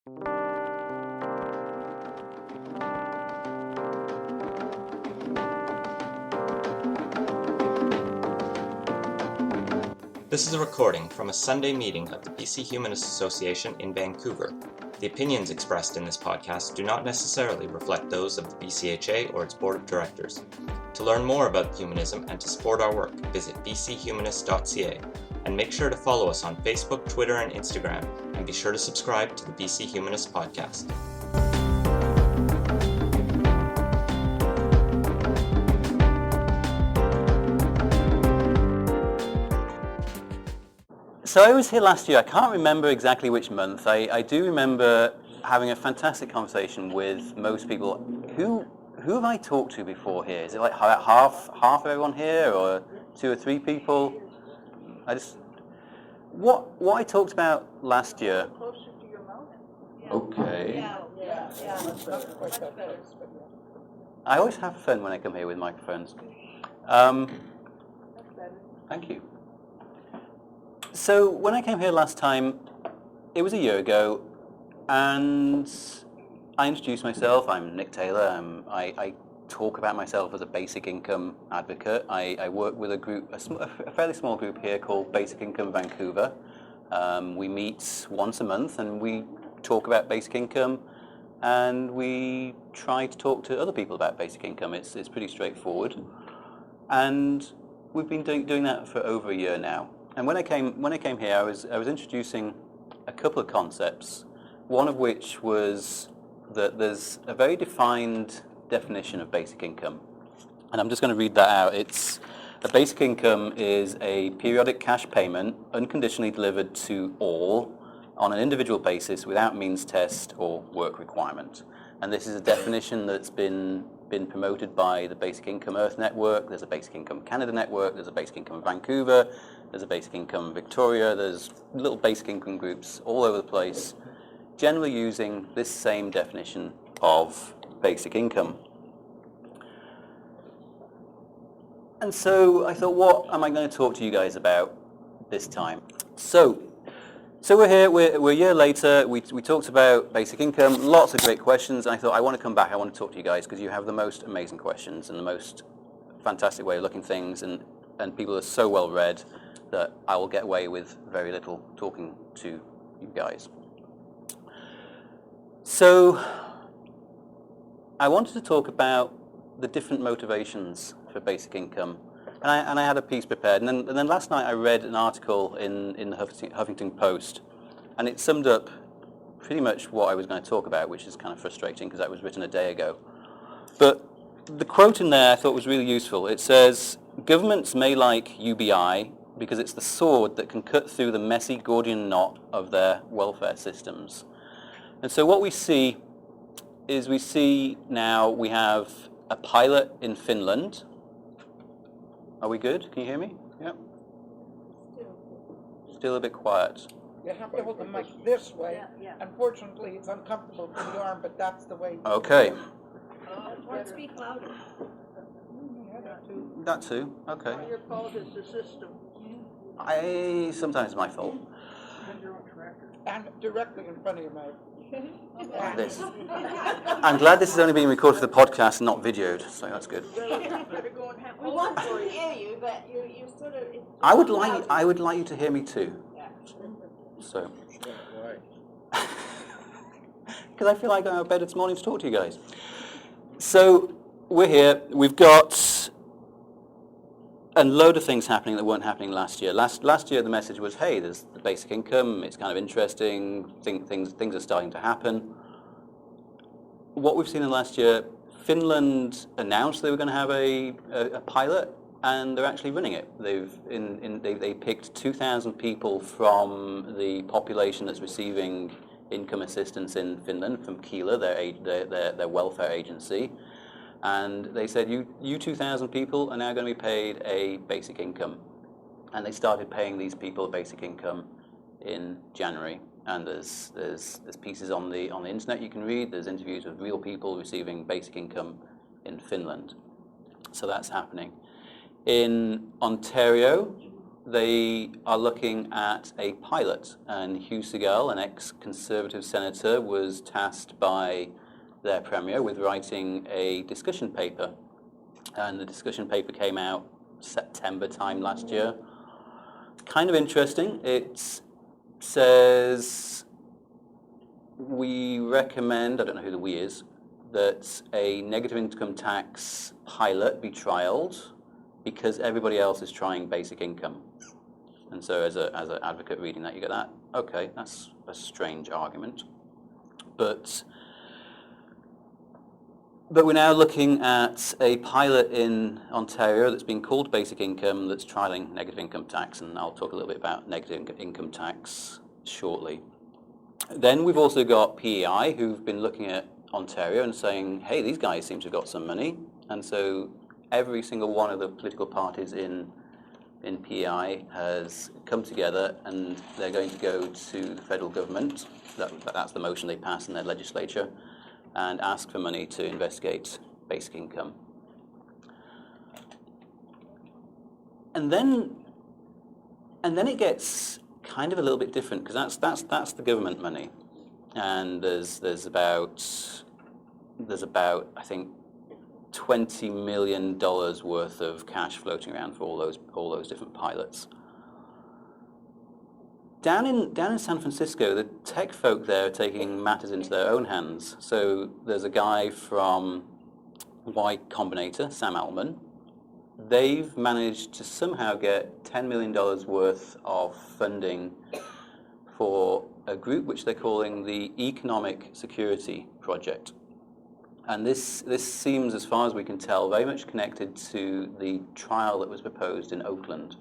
This is a recording from a Sunday meeting of the BC Humanist Association in Vancouver. The opinions expressed in this podcast do not necessarily reflect those of the BCHA or its board of directors. To learn more about humanism and to support our work, visit bchumanist.ca, and make sure to follow us on Facebook, Twitter, and Instagram, and be sure to subscribe to the BC Humanist podcast. So I was here last year. I can't remember exactly which month. I do remember having a fantastic conversation with most people. Who have I talked to before here? Is it like half of everyone here, or 2 or 3 people? What I talked about last year. Closer to your mouth. Okay. Yeah. I always have fun when I come here with microphones. That's better. Thank you. So when I came here last time, it was a year ago, and I introduced myself. I'm Nick Taylor. I talk about myself as a basic income advocate. I work with a group, a fairly small group here called Basic Income Vancouver. We meet once a month and we talk about basic income, and we try to talk to other people about basic income. It's pretty straightforward, and we've been doing that for over a year now. And when I came here, I was introducing a couple of concepts. One of which was that there's a very defined definition of basic income, and I'm just going to read that out. It's a basic income is a periodic cash payment, unconditionally delivered to all, on an individual basis, without means test or work requirement. And this is a definition that's been promoted by the Basic Income Earth Network. There's a Basic Income Canada Network. There's a Basic Income Vancouver. There's a Basic Income Victoria. There's little basic income groups all over the place, generally using this same definition of basic income. And so I thought, what am I going to talk to you guys about this time? So we're here, we're a year later, we talked about basic income, lots of great questions, and I thought I want to come back, I want to talk to you guys because you have the most amazing questions and the most fantastic way of looking things, and people are so well read that I will get away with very little talking to you guys. So I wanted to talk about the different motivations for basic income. And I had a piece prepared, and then last night I read an article in the Huffington Post, and it summed up pretty much what I was going to talk about, which is kind of frustrating because that was written a day ago. But the quote in there I thought was really useful. It says, "Governments may like UBI because it's the sword that can cut through the messy Gordian knot of their welfare systems." And so what we see is now we have a pilot in Finland. Are we good? Can you hear me? Yep. Still a bit quiet. You have to hold the mic this way. Yeah. Unfortunately, it's uncomfortable for the arm, but that's the way. Okay. Or speak louder. That too. Okay. Your fault is the system. Sometimes it's my fault. And directly in front of your mouth. Like this. I'm glad this is only being recorded for the podcast and not videoed, so that's good. We want to hear you, but you sort of... I would like you to hear me too. So. Because I feel like I'm better this morning to talk to you guys. So we're here. We've got a load of things happening that weren't happening last year. Last year the message was, hey, there's the basic income, it's kind of interesting, things are starting to happen. What we've seen in the last year, Finland announced they were going to have a pilot, and they're actually running it. They picked 2,000 people from the population that's receiving income assistance in Finland from Kela, their welfare agency. And they said, you 2,000 people are now going to be paid a basic income. And they started paying these people a basic income in January. And there's pieces on the internet you can read. There's interviews with real people receiving basic income in Finland. So that's happening. In Ontario, they are looking at a pilot, and Hugh Segal, an ex-Conservative senator, was tasked by their premier with writing a discussion paper. And the discussion paper came out September time last year. Kind of interesting. It says, we recommend, I don't know who the we is, that a negative income tax pilot be trialed because everybody else is trying basic income. And so as an advocate reading that, you get that, okay, that's a strange argument. But we're now looking at a pilot in Ontario that's been called basic income that's trialing negative income tax, and I'll talk a little bit about negative income tax shortly. Then we've also got PEI, who've been looking at Ontario and saying, hey, these guys seem to have got some money. And so every single one of the political parties in PEI has come together, and they're going to go to the federal government, that's the motion they passed in their legislature, and ask for money to investigate basic income. And then it gets kind of a little bit different, because that's the government money, and there's about I think $20 million worth of cash floating around for all those different pilots. Down in San Francisco, the tech folk there are taking matters into their own hands. So there's a guy from Y Combinator, Sam Altman. They've managed to somehow get $10 million worth of funding for a group which they're calling the Economic Security Project. And this seems, as far as we can tell, very much connected to the trial that was proposed in Oakland.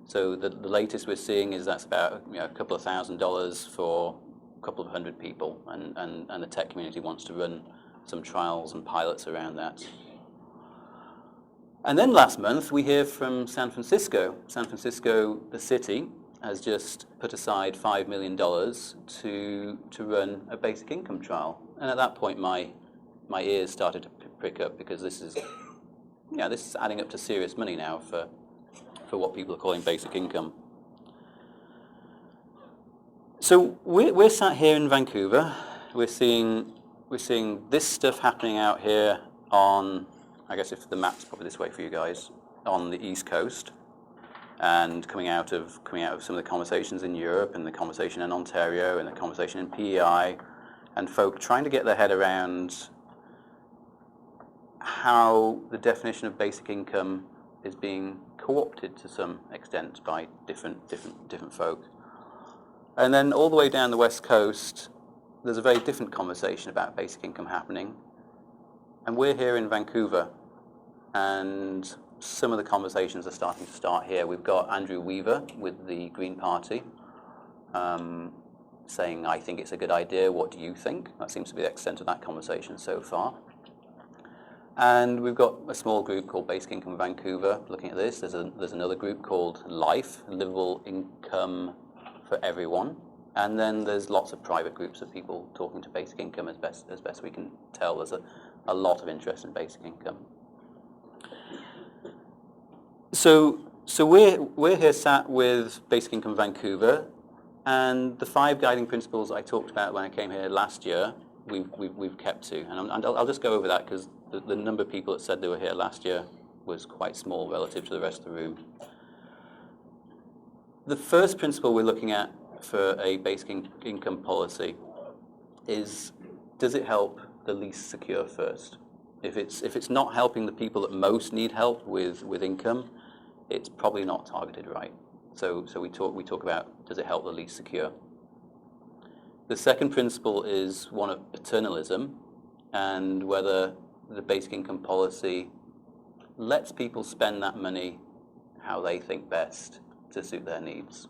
So the latest we're seeing is that's about a couple of $1,000s for a couple of hundred people, and the tech community wants to run some trials and pilots around that. And then last month we hear from San Francisco. San Francisco, the city, has just put aside $5 million to run a basic income trial. And at that point my ears started to prick up, because this is adding up to serious money now for what people are calling basic income. So we're sat here in Vancouver. We're seeing this stuff happening out here on, I guess if the map's probably this way for you guys, on the East Coast, and coming out of some of the conversations in Europe, and the conversation in Ontario, and the conversation in PEI, and folk trying to get their head around how the definition of basic income is being co-opted to some extent by different folk. And then all the way down the West Coast, there's a very different conversation about basic income happening. And we're here in Vancouver, and some of the conversations are starting to start here. We've got Andrew Weaver with the Green Party saying, I think it's a good idea, what do you think? That seems to be the extent of that conversation so far. And we've got a small group called Basic Income Vancouver looking at this. There's another group called LIFE, Livable Income for Everyone. And then there's lots of private groups of people talking to basic income as best we can tell. There's a lot of interest in basic income. So we're here sat with Basic Income Vancouver, and the 5 guiding principles I talked about when I came here last year, we've kept to. And I'll just go over that, because the number of people that said they were here last year was quite small relative to the rest of the room. The first principle we're looking at for a basic income policy is, does it help the least secure first? If it's not helping the people that most need help with income, it's probably not targeted right. So we talk about, does it help the least secure? The second principle is one of paternalism, and whether the basic income policy lets people spend that money how they think best to suit their needs.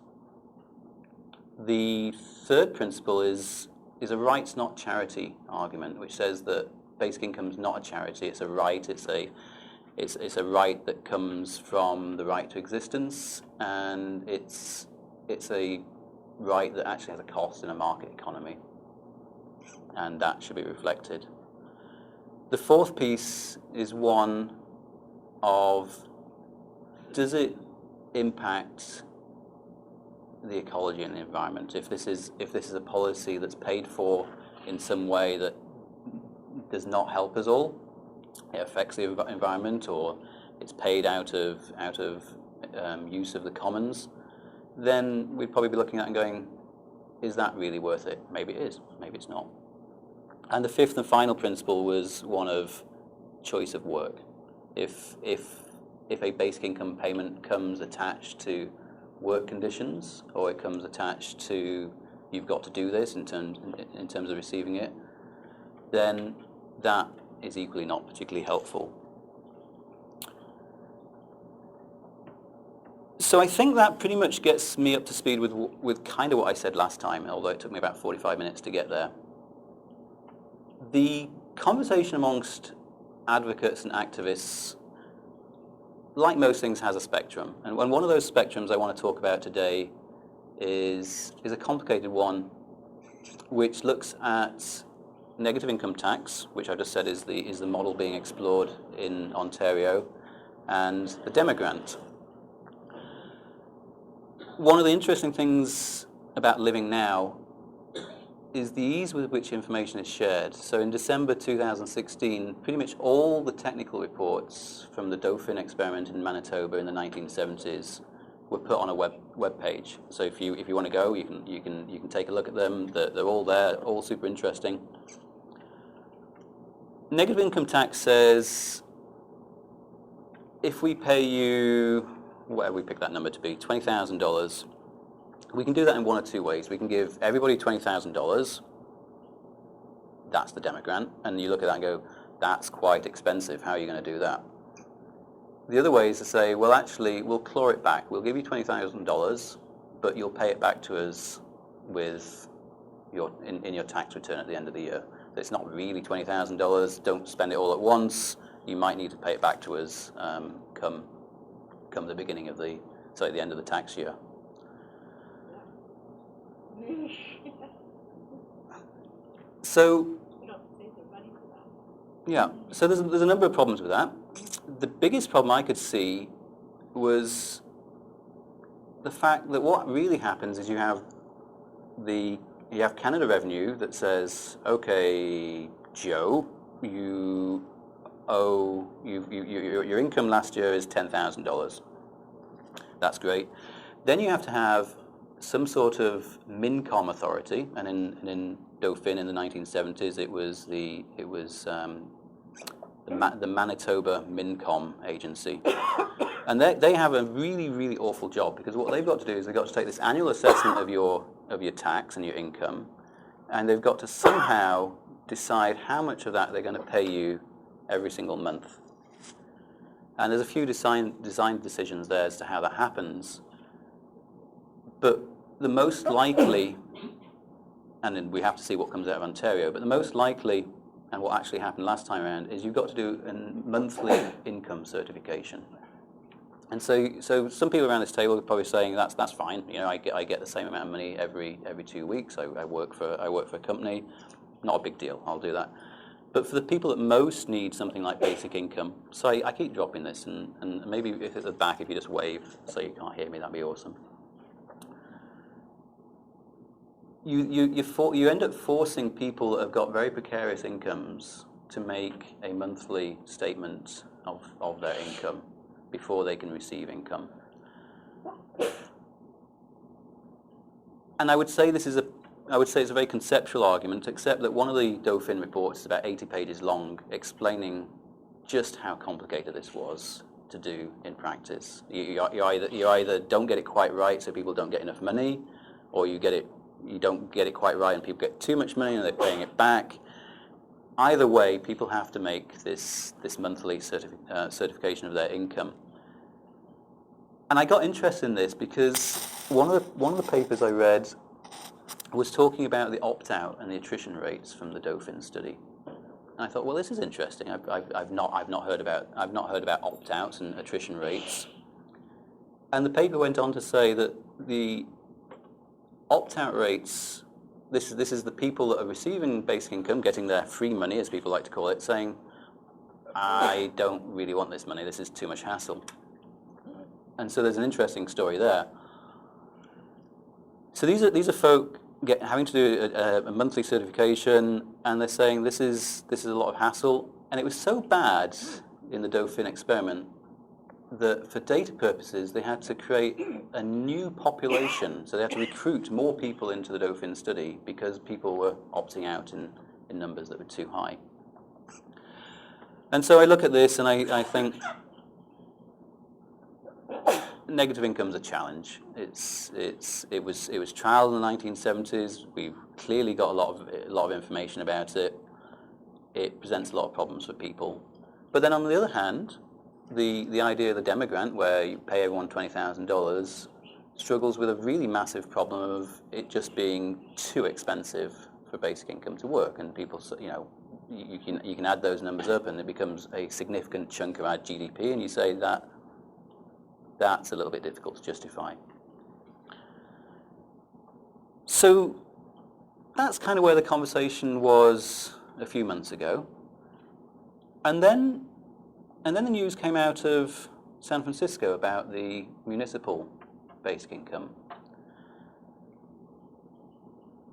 The third principle is a rights not charity argument, which says that basic income is not a charity, it's a right, it's a right that comes from the right to existence, and it's a right that actually has a cost in a market economy, and that should be reflected. The fourth piece is one of, does it impact the ecology and the environment. If this is a policy that's paid for in some way that does not help us all, it affects the environment, or it's paid out of use of the commons, then we'd probably be looking at it and going, is that really worth it? Maybe it is, maybe it's not. And the fifth and final principle was one of choice of work. If a basic income payment comes attached to work conditions, or it comes attached to you've got to do this in terms of receiving it, then that is equally not particularly helpful. So I think that pretty much gets me up to speed with kind of what I said last time, although it took me about 45 minutes to get there. The conversation amongst advocates and activists, like most things, has a spectrum. And one of those spectrums I want to talk about today is a complicated one, which looks at negative income tax, which I just said is the model being explored in Ontario, and the demo grant. One of the interesting things about living now is the ease with which information is shared. So in December 2016, pretty much all the technical reports from the Dauphin experiment in Manitoba in the 1970s were put on a web page. So if you want to go, you can take a look at them. They're all there, all super interesting. Negative income tax says if we pay you, whatever we pick that number to be, $20,000, we can do that in one or two ways. We can give everybody $20,000. That's the demo grant. And you look at that and go, that's quite expensive. How are you going to do that? The other way is to say, well, actually, we'll claw it back. We'll give you $20,000, but you'll pay it back to us with in your tax return at the end of the year. So it's not really $20,000. Don't spend it all at once. You might need to pay it back to us come the beginning of the end of the tax year. So, yeah, so there's a number of problems with that. The biggest problem I could see was the fact that what really happens is you have Canada Revenue that says, okay, Joe, your income last year is $10,000. That's great. Then you have to have some sort of MinCom authority, and in Dauphin in the 1970s, it was the Manitoba MinCom agency, and they have a really, really awful job, because what they've got to do is they've got to take this annual assessment of your tax and your income, and they've got to somehow decide how much of that they're going to pay you every single month. And there's a few design decisions there as to how that happens, but the most likely, and then we have to see what comes out of Ontario, but the most likely, and what actually happened last time around, is you've got to do a monthly income certification. And so some people around this table are probably saying that's fine. You know, I get the same amount of money every 2 weeks. I work for a company, not a big deal. I'll do that. But for the people that most need something like basic income, so I keep dropping this, and maybe if at the back, if you just wave so you can't hear me, that'd be awesome. You end up forcing people that have got very precarious incomes to make a monthly statement of their income before they can receive income. And I would say it's a very conceptual argument, except that one of the Dauphin reports is about 80 pages long, explaining just how complicated this was to do in practice. You either don't get it quite right, so people don't get enough money, or you don't get it quite right and people get too much money and they're paying it back. Either way, people have to make this monthly certification of their income. And I got interested in this because one of the papers I read was talking about the opt-out and the attrition rates from the Dauphin study. And I thought, well, this is interesting. I've not heard about opt-outs and attrition rates. And the paper went on to say that the opt-out rates, this is the people that are receiving basic income, getting their free money, as people like to call it, saying, I don't really want this money, this is too much hassle. And so there's an interesting story there. So these are folk having to do a monthly certification, and they're saying this is a lot of hassle. And it was so bad in the Dauphin experiment that for data purposes they had to create a new population. So they had to recruit more people into the Dauphin study because people were opting out in numbers that were too high. And so I look at this and I think negative income's a challenge. It was trialed in the 1970s. We've clearly got a lot of information about it. It presents a lot of problems for people. But then on the other hand, the idea of the demogrant, where you pay everyone $20,000, struggles with a really massive problem of it just being too expensive for basic income to work. And people, you can add those numbers up, and it becomes a significant chunk of our GDP. And you say that's a little bit difficult to justify. So that's kind of where the conversation was a few months ago. And then the news came out of San Francisco about the municipal basic income.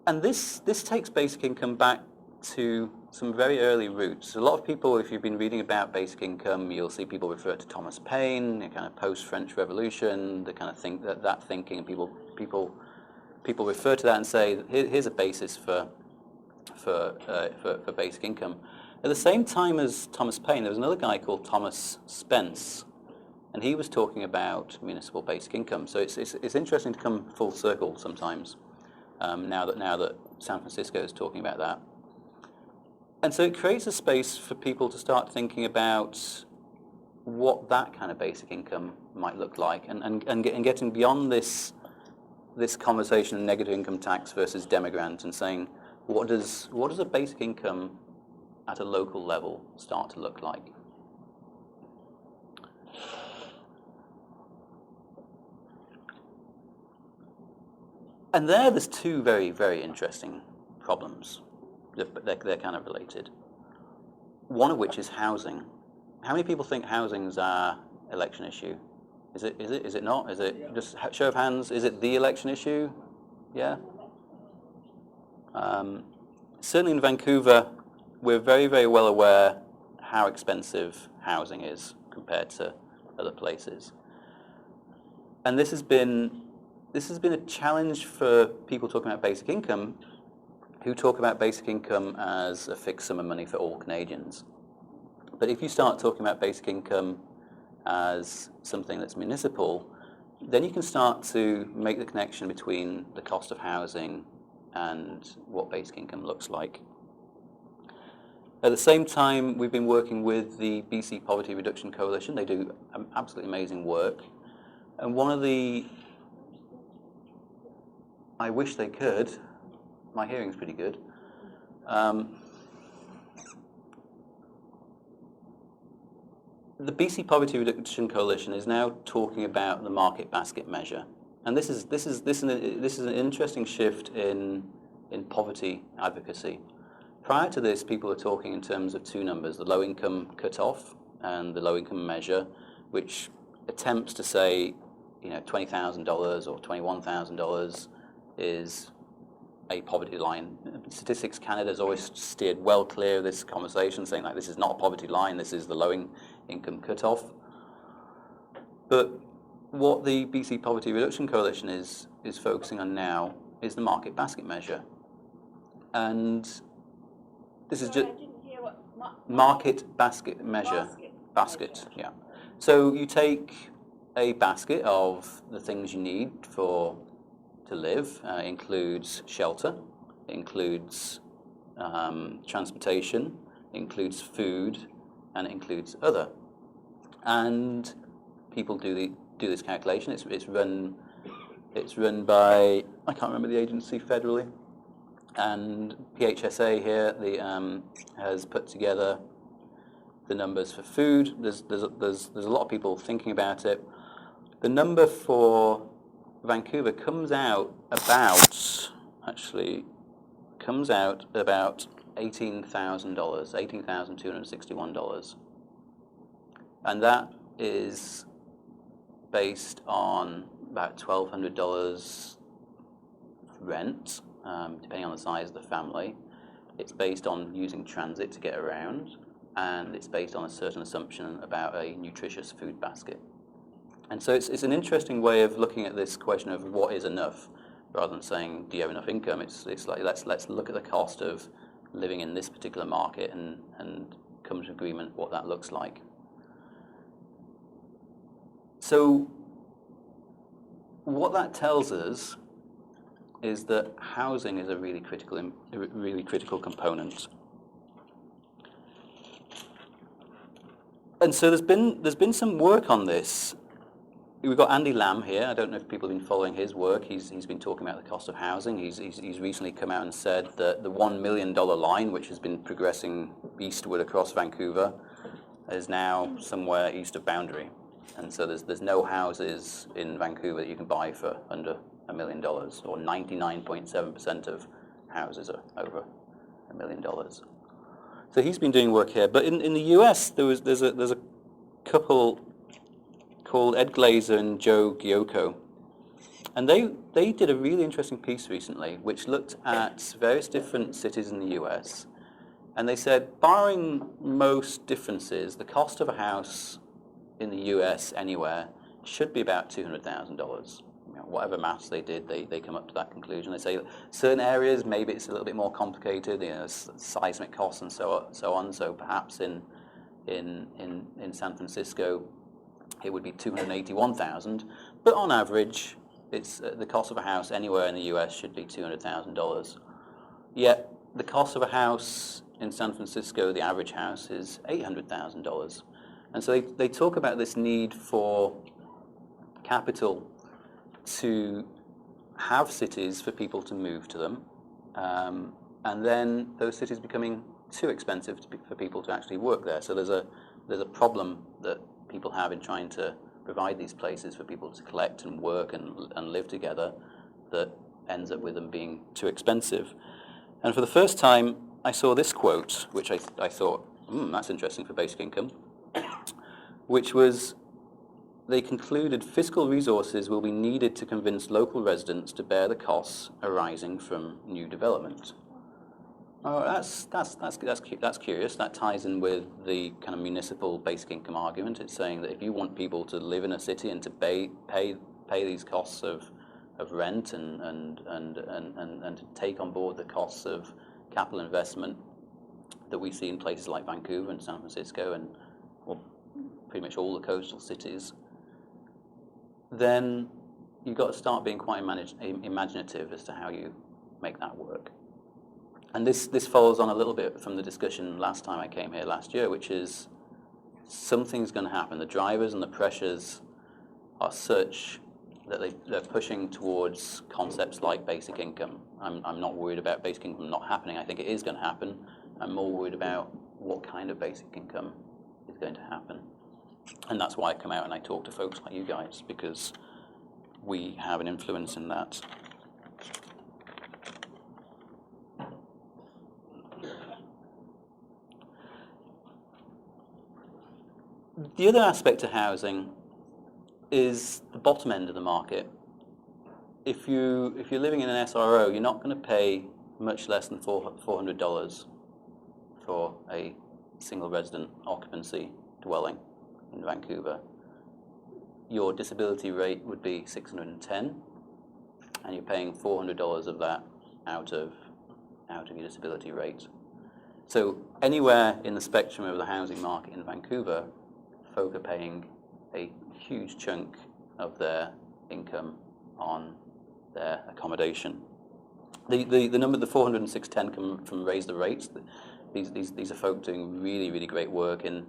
And this takes basic income back to some very early roots. A lot of people, if you've been reading about basic income, you'll see people refer to Thomas Paine, the kind of post-French Revolution, the kind of think that thinking, and people refer to that and say, here's a basis for basic income. At the same time as Thomas Paine, there was another guy called Thomas Spence, and he was talking about municipal basic income. So it's interesting to come full circle sometimes. Now that San Francisco is talking about that. And so it creates a space for people to start thinking about what that kind of basic income might look like, and getting beyond this conversation of negative income tax versus demogrant, and saying, what does a basic income at a local level start to look like? And there's two very, very interesting problems. They're kind of related. One of which is housing. How many people think housing is our election issue? Is it not? Is it just show of hands? Is it the election issue? Yeah. Certainly in Vancouver, we're very, very well aware how expensive housing is compared to other places. And this has been a challenge for people talking about basic income, who talk about basic income as a fixed sum of money for all Canadians. But if you start talking about basic income as something that's municipal, then you can start to make the connection between the cost of housing and what basic income looks like. At the same time, we've been working with the BC Poverty Reduction Coalition. They do absolutely amazing work. And one of the... I wish they could. My hearing's pretty good. The BC Poverty Reduction Coalition is now talking about the market basket measure, and this is an interesting shift in poverty advocacy. Prior to this, people are talking in terms of two numbers: the low income cutoff and the low income measure, which attempts to say, $20,000 or $21,000 is a poverty line. Statistics Canada has always steered well clear of this conversation, saying this is not a poverty line, this is the low income cutoff. But what the BC Poverty Reduction Coalition is focusing on now is the market basket measure. And this is just market basket measure. Basket, yeah. So you take a basket of the things you need to live. Includes shelter, includes transportation, includes food, and it includes other. And people do this calculation. It's run by, I can't remember the agency federally, and PHSA here has put together the numbers for food. There's a lot of people thinking about it. The number for Vancouver comes out about $18,000, $18,261, and that is based on about $1,200 rent, depending on the size of the family. It's based on using transit to get around, and it's based on a certain assumption about a nutritious food basket. And so it's an interesting way of looking at this question of what is enough, rather than saying, do you have enough income? It's like, let's look at the cost of living in this particular market and come to agreement what that looks like. So what that tells us is that housing is a really critical component. And so there's been some work on this. We've got Andy Lamb here. I don't know if people have been following his work. He's been talking about the cost of housing. He's recently come out and said that the $1 million line, which has been progressing eastward across Vancouver, is now somewhere east of Boundary. And so there's no houses in Vancouver that you can buy for under $1 million, or 99.7% of houses are over $1 million. So he's been doing work here. But in the US, there's a couple called Ed Glazer and Joe Giocco. And they did a really interesting piece recently, which looked at various different cities in the US. And they said, barring most differences, the cost of a house in the US anywhere should be about $200,000. Whatever maths they did, they come up to that conclusion. They say certain areas, maybe it's a little bit more complicated, seismic costs and so on. So perhaps in San Francisco, it would be $281,000. But on average, it's the cost of a house anywhere in the US should be $200,000. Yet the cost of a house in San Francisco, the average house, is $800,000. And so they talk about this need for capital to have cities for people to move to them, and then those cities becoming too expensive for people to actually work there. So there's a problem that people have in trying to provide these places for people to collect and work and live together that ends up with them being too expensive. And for the first time, I saw this quote, which I thought, that's interesting for basic income, which was, they concluded fiscal resources will be needed to convince local residents to bear the costs arising from new development. Oh, that's curious. That ties in with the kind of municipal basic income argument. It's saying that if you want people to live in a city and to pay these costs of rent and to take on board the costs of capital investment that we see in places like Vancouver and San Francisco and pretty much all the coastal cities, then you've got to start being quite imaginative as to how you make that work. And this follows on a little bit from the discussion last time I came here last year, which is something's going to happen. The drivers and the pressures are such that they're pushing towards concepts like basic income. I'm not worried about basic income not happening. I think it is going to happen. I'm more worried about what kind of basic income is going to happen. And that's why I come out and I talk to folks like you guys, because we have an influence in that. The other aspect to housing is the bottom end of the market. If you're living in an SRO, you're not going to pay much less than $400 for a single resident occupancy dwelling in Vancouver. Your disability rate would be $610, and you're paying $400 of that out of your disability rate. So anywhere in the spectrum of the housing market in Vancouver, folk are paying a huge chunk of their income on their accommodation. The number, the 400 and 610, come from Raise the Rates. These are folk doing really, really great work in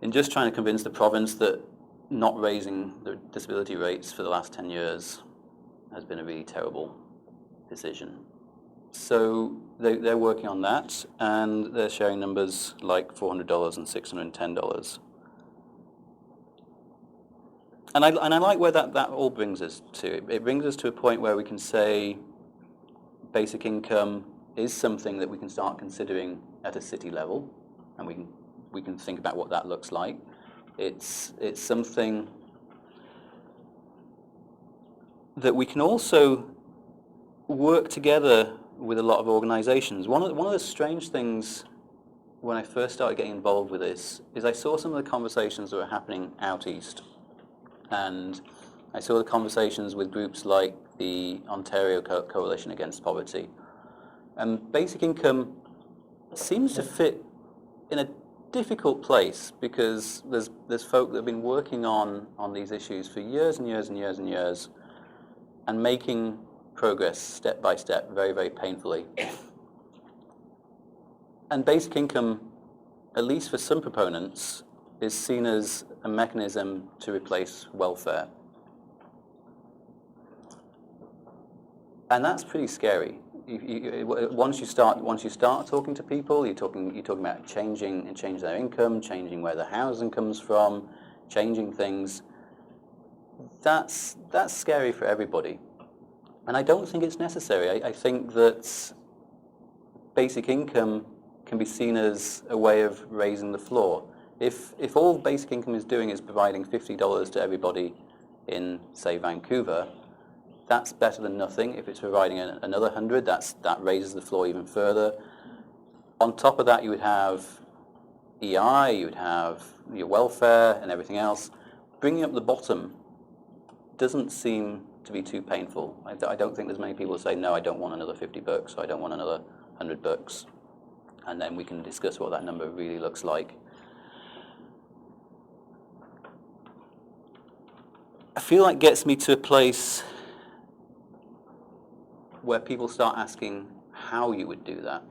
just trying to convince the province that not raising the disability rates for the last 10 years has been a really terrible decision. So they're working on that, and they're sharing numbers like $400 and $610. And I like where that all brings us to. It brings us to a point where we can say basic income is something that we can start considering at a city level, and we can think about what that looks like. It's something that we can also work together with a lot of organizations. One of the strange things when I first started getting involved with this is I saw some of the conversations that were happening out east. And I saw the conversations with groups like the Ontario Coalition Against Poverty. And basic income seems to fit in a difficult place because there's folk that have been working on these issues for years and years and years and years and making progress step by step, very, very painfully. And basic income, at least for some proponents, is seen as a mechanism to replace welfare. And that's pretty scary. Once you start talking to people, you're talking about changing their income, changing where their housing comes from, changing things. That's scary for everybody. And I don't think it's necessary. I think that basic income can be seen as a way of raising the floor. If all basic income is doing is providing $50 to everybody in, say, Vancouver, that's better than nothing. If it's providing another 100, that raises the floor even further. On top of that, you would have EI, you would have your welfare and everything else. Bringing up the bottom doesn't seem to be too painful. I don't think there's many people who say, no, I don't want another $50, or I don't want another $100. And then we can discuss what that number really looks like. I feel like it gets me to a place where people start asking how you would do that.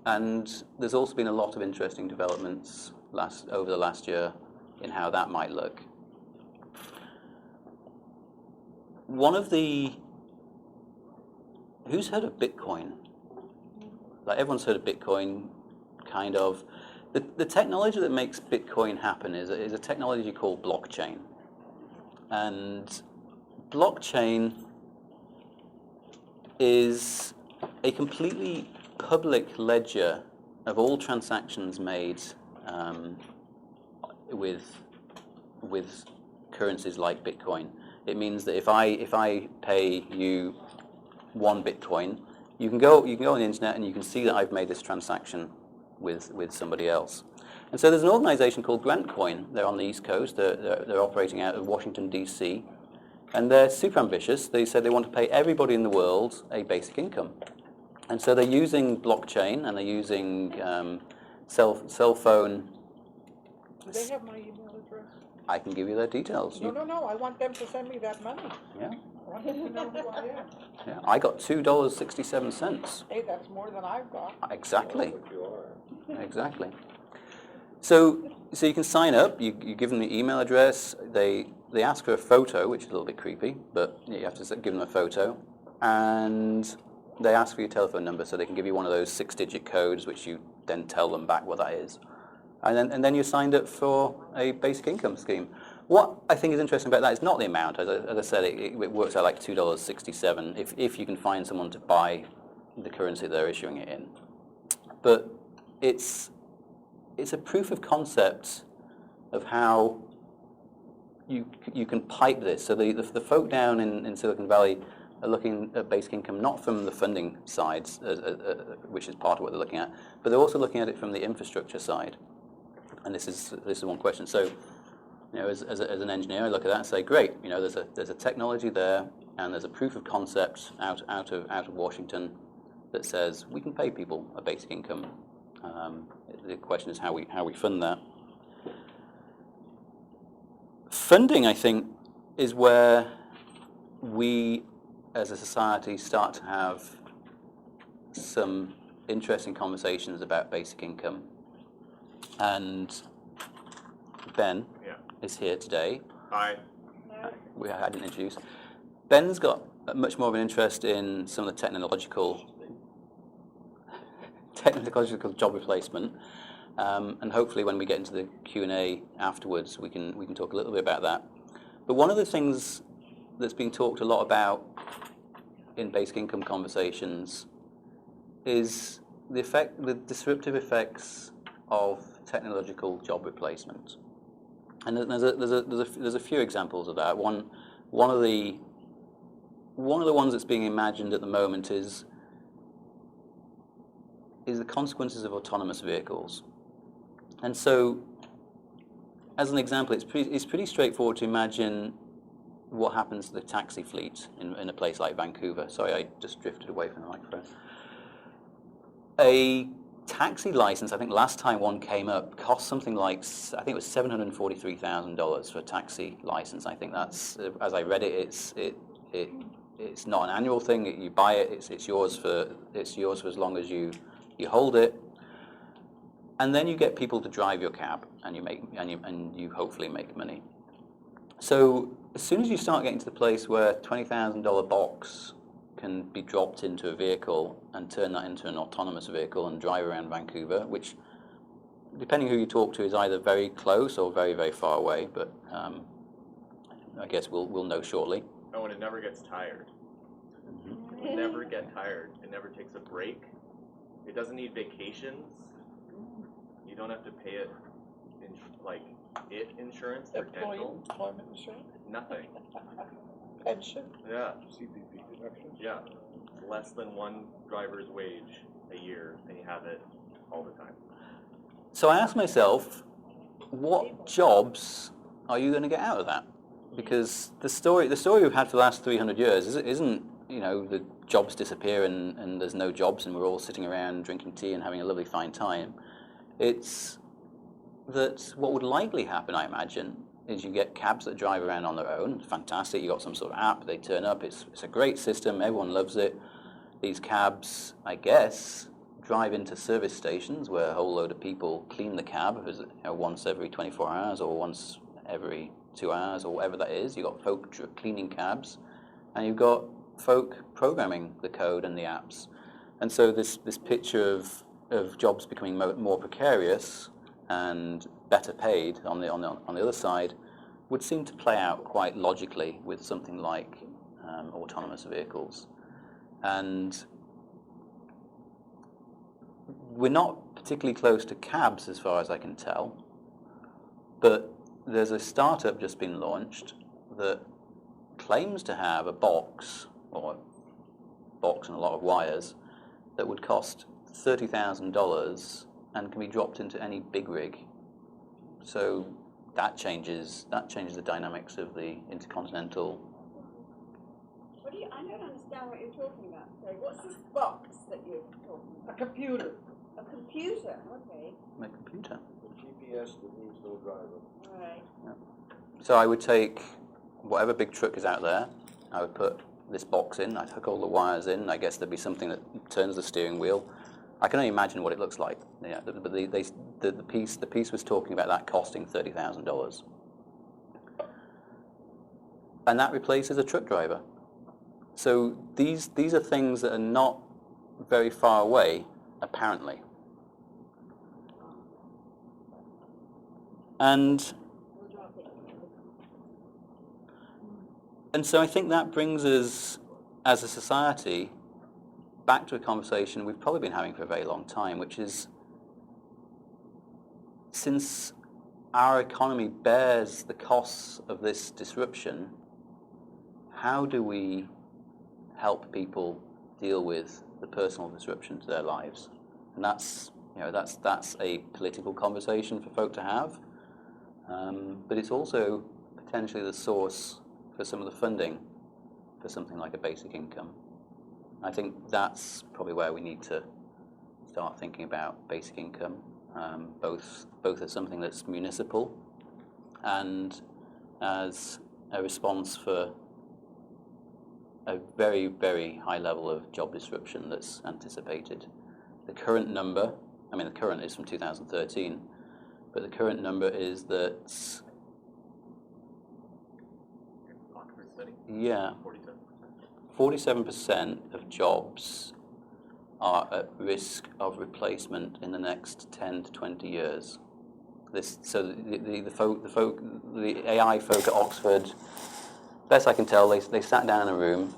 And there's also been a lot of interesting developments over the last year in how that might look. Who's heard of Bitcoin? Like everyone's heard of Bitcoin, kind of. The technology that makes Bitcoin happen is a technology called blockchain. And blockchain is a completely public ledger of all transactions made with currencies like Bitcoin. It means that if I pay you 1 Bitcoin, you can go on the internet and you can see that I've made this transaction with somebody else. And so there's an organization called GrantCoin. They're on the East Coast. They're operating out of Washington, D.C. And they're super ambitious. They said they want to pay everybody in the world a basic income. And so they're using blockchain and they're using cell phone. Do they have my email address? I can give you their details. No. I want them to send me that money. Yeah. I want them to know who I am. Yeah. I got $2.67. Hey, that's more than I've got. Exactly. Exactly. So you can sign up. You give them the email address. They ask for a photo, which is a little bit creepy, but you have to give them a photo. And they ask for your telephone number, so they can give you one of those 6-digit codes, which you then tell them back what that is. And then you're signed up for a basic income scheme. What I think is interesting about that is not the amount. As I said, it works out like $2.67 if you can find someone to buy the currency they're issuing it in. But it's a proof of concept of how you can pipe this. So the folk down in Silicon Valley are looking at basic income not from the funding side, which is part of what they're looking at, but they're also looking at it from the infrastructure side. And this is one question. So, as an engineer, I look at that and say, great. There's a technology there, and there's a proof of concept out of Washington that says we can pay people a basic income. The question is how we fund that. Funding, I think, is where we, as a society, start to have some interesting conversations about basic income. And Ben is here today. Hi. I didn't introduce. Ben's got much more of an interest in some of the technological job replacement, and hopefully when we get into the Q&A afterwards, we can talk a little bit about that. But one of the things that's been talked a lot about in basic income conversations is the disruptive effects of technological job replacement. And there's a few examples of that. One one of the ones that's being imagined at the moment is the consequences of autonomous vehicles. And so, as an example, it's pretty straightforward to imagine what happens to the taxi fleet in a place like Vancouver. Sorry, I just drifted away from the microphone. A taxi license, I think last time one came up, cost something like, I think it was $743,000 for a taxi license. I think that's, as I read it, it's not an annual thing. You buy it, it's yours for as long as you hold it, and then you get people to drive your cab, and you hopefully make money. So as soon as you start getting to the place where $20,000 box can be dropped into a vehicle and turn that into an autonomous vehicle and drive around Vancouver, which, depending who you talk to, is either very close or very, very far away, but I guess we'll know shortly. Oh, and it never gets tired. It will never get tired. It never takes a break. It doesn't need vacations. You don't have to pay it, insurance or dental. Employment insurance, Nothing. pension. Yeah. CPP deductions. Yeah. It's less than one driver's wage a year, and you have it all the time. So I asked myself, what jobs are you going to get out of that? Because the story we've had for the last 300 years isn't, the jobs disappear and there's no jobs and we're all sitting around drinking tea and having a lovely fine time. It's that what would likely happen, I imagine, is you get cabs that drive around on their own. It's fantastic. You've got some sort of app. They turn up. It's a great system. Everyone loves it. These cabs, I guess, drive into service stations where a whole load of people clean the cab once every 24 hours or once every 2 hours or whatever that is. You've got folk cleaning cabs, and you've got folk programming the code and the apps. And so this picture of jobs becoming more precarious and better paid on the other side would seem to play out quite logically with something like autonomous vehicles. And we're not particularly close to cabs as far as I can tell, but there's a startup just been launched that claims to have a box and a lot of wires that would cost $30,000 and can be dropped into any big rig. So that changes the dynamics of the intercontinental. I don't understand what you're talking about. Sorry, what's this box that you're talking about? A computer. A computer, okay. My computer. The GPS that needs no driver. All right. Yeah. So I would take whatever big truck is out there, I would put this box in, I'd hook all the wires in, I guess there'd be something that turns the steering wheel. I can only imagine what it looks like. Yeah, but the piece was talking about that costing $30,000. And that replaces a truck driver. So these are things that are not very far away, apparently. And so I think that brings us, as a society, back to a conversation we've probably been having for a very long time, which is, since our economy bears the costs of this disruption, how do we help people deal with the personal disruption to their lives? And that's a political conversation for folk to have, but it's also potentially the source for some of the funding for something like a basic income. I think that's probably where we need to start thinking about basic income, both as something that's municipal and as a response for a very, very high level of job disruption that's anticipated. The current number, the current is from 2013, but the current number is that, Oxford study? yeah, 47%. 47% of jobs are at risk of replacement in the next 10 to 20 years. So the AI folk at Oxford, best I can tell, they sat down in a room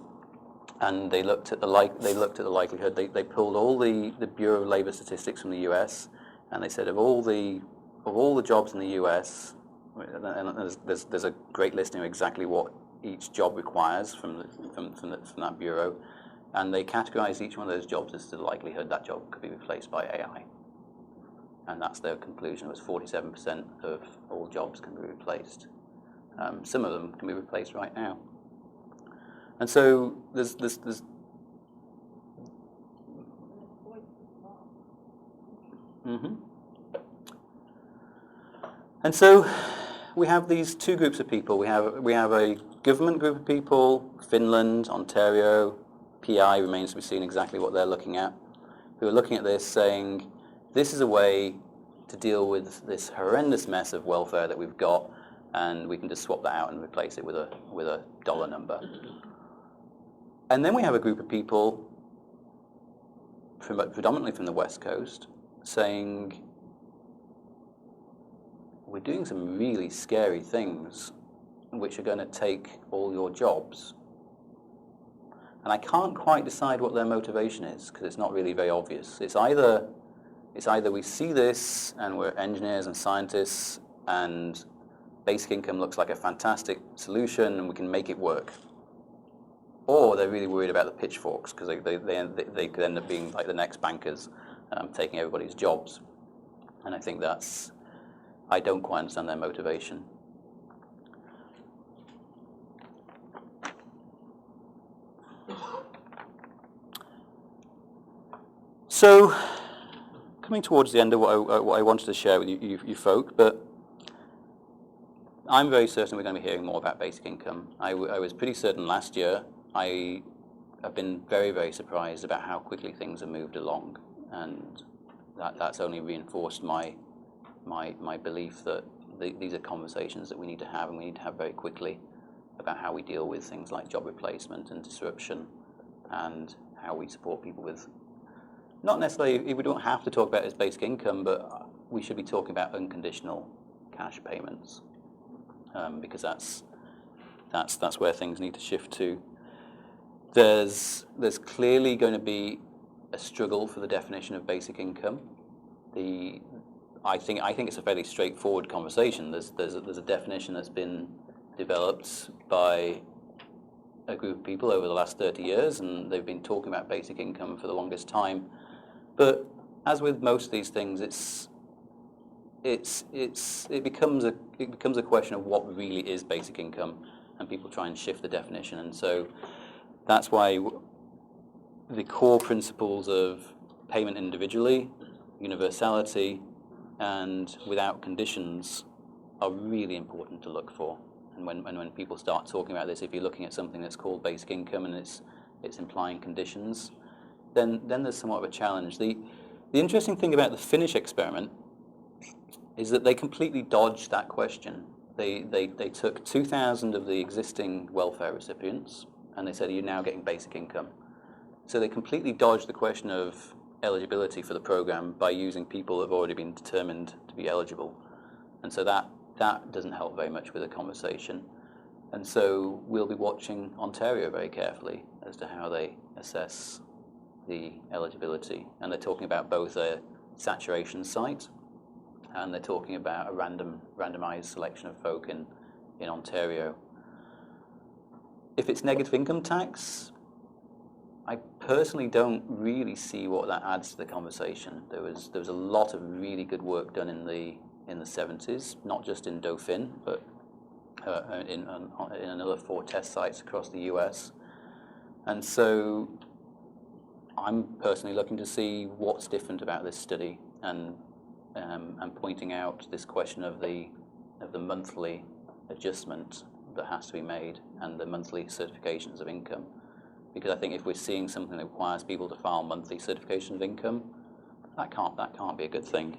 and they looked at the likelihood. They pulled all the Bureau of Labor Statistics from the US, and they said of all the jobs in the US, and there's a great listing of exactly what each job requires from that bureau, and they categorize each one of those jobs as to the likelihood that job could be replaced by AI. And that's their conclusion, was 47% of all jobs can be replaced. Some of them can be replaced right now. And so there's And so we have these two groups of people. We have a government group of people, Finland, Ontario, PI remains to be seen exactly what they're looking at, who are looking at this saying, this is a way to deal with this horrendous mess of welfare that we've got, and we can just swap that out and replace it with a dollar number. And then we have a group of people, predominantly from the West Coast, saying, we're doing some really scary things which are going to take all your jobs. And I can't quite decide what their motivation is, because it's not really very obvious. It's either we see this and we're engineers and scientists and basic income looks like a fantastic solution and we can make it work. Or they're really worried about the pitchforks, because they could end up being like the next bankers, taking everybody's jobs. And I think I don't quite understand their motivation. So, coming towards the end of what I wanted to share with you folk, but I'm very certain we're going to be hearing more about basic income. I was pretty certain last year. I have been very, very surprised about how quickly things have moved along, and that's only reinforced my belief that these are conversations that we need to have, and we need to have very quickly, about how we deal with things like job replacement and disruption, and how we support people with, not necessarily, we don't have to talk about it as basic income, but we should be talking about unconditional cash payments, because that's where things need to shift to. There's clearly going to be a struggle for the definition of basic income. I think it's a fairly straightforward conversation. There's a definition that's been developed by a group of people over the last 30 years, and they've been talking about basic income for the longest time. But as with most of these things, it becomes a question of what really is basic income, and people try and shift the definition. And so that's why the core principles of payment individually, universality, and without conditions are really important to look for. And when people start talking about this, if you're looking at something that's called basic income and it's implying conditions, then there's somewhat of a challenge. The interesting thing about the Finnish experiment is that they completely dodged that question. They took 2,000 of the existing welfare recipients and they said, are you now getting basic income? So they completely dodged the question of eligibility for the program by using people that have already been determined to be eligible. And so that doesn't help very much with the conversation. And so we'll be watching Ontario very carefully as to how they assess the eligibility. And they're talking about both a saturation site and they're talking about a randomized selection of folk in Ontario. If it's negative income tax, I personally don't really see what that adds to the conversation. There was a lot of really good work done in the 70s, not just in Dauphin, but in another 4 test sites across the US. And so I'm personally looking to see what's different about this study, and pointing out this question of the monthly adjustment that has to be made and the monthly certifications of income. Because I think if we're seeing something that requires people to file monthly certifications of income, that can't be a good thing.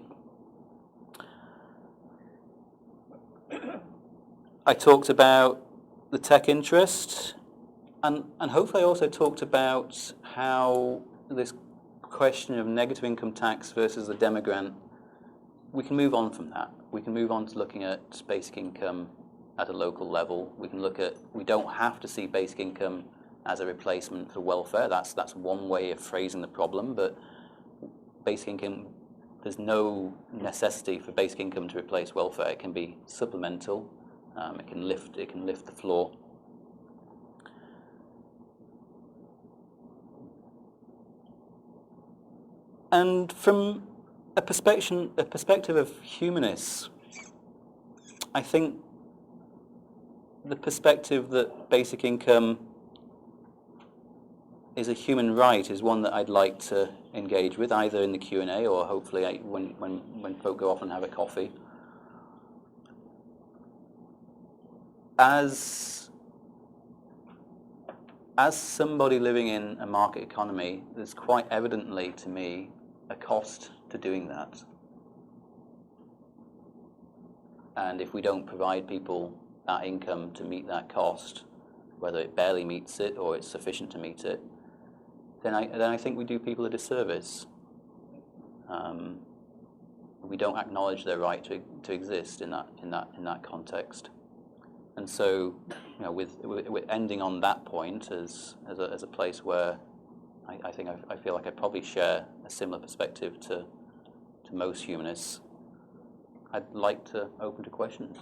I talked about the tech interest, and hopefully I also talked about how this question of negative income tax versus the demo grant, we can move on from that. We can move on to looking at basic income at a local level. We don't have to see basic income as a replacement for welfare. That's one way of phrasing the problem, but basic income, there's no necessity for basic income to replace welfare. It can be supplemental. It can lift the floor. And from a perspective of humanists, I think the perspective that basic income is a human right is one that I'd like to engage with, either in the Q&A or hopefully when folk go off and have a coffee. As somebody living in a market economy, there's quite evidently to me a cost to doing that. And if we don't provide people that income to meet that cost, whether it barely meets it or it's sufficient to meet it, then I think we do people a disservice. We don't acknowledge their right to exist in that context. And so, you know, with ending on that point as a place where I feel like I probably share a similar perspective to most humanists, I'd like to open to questions.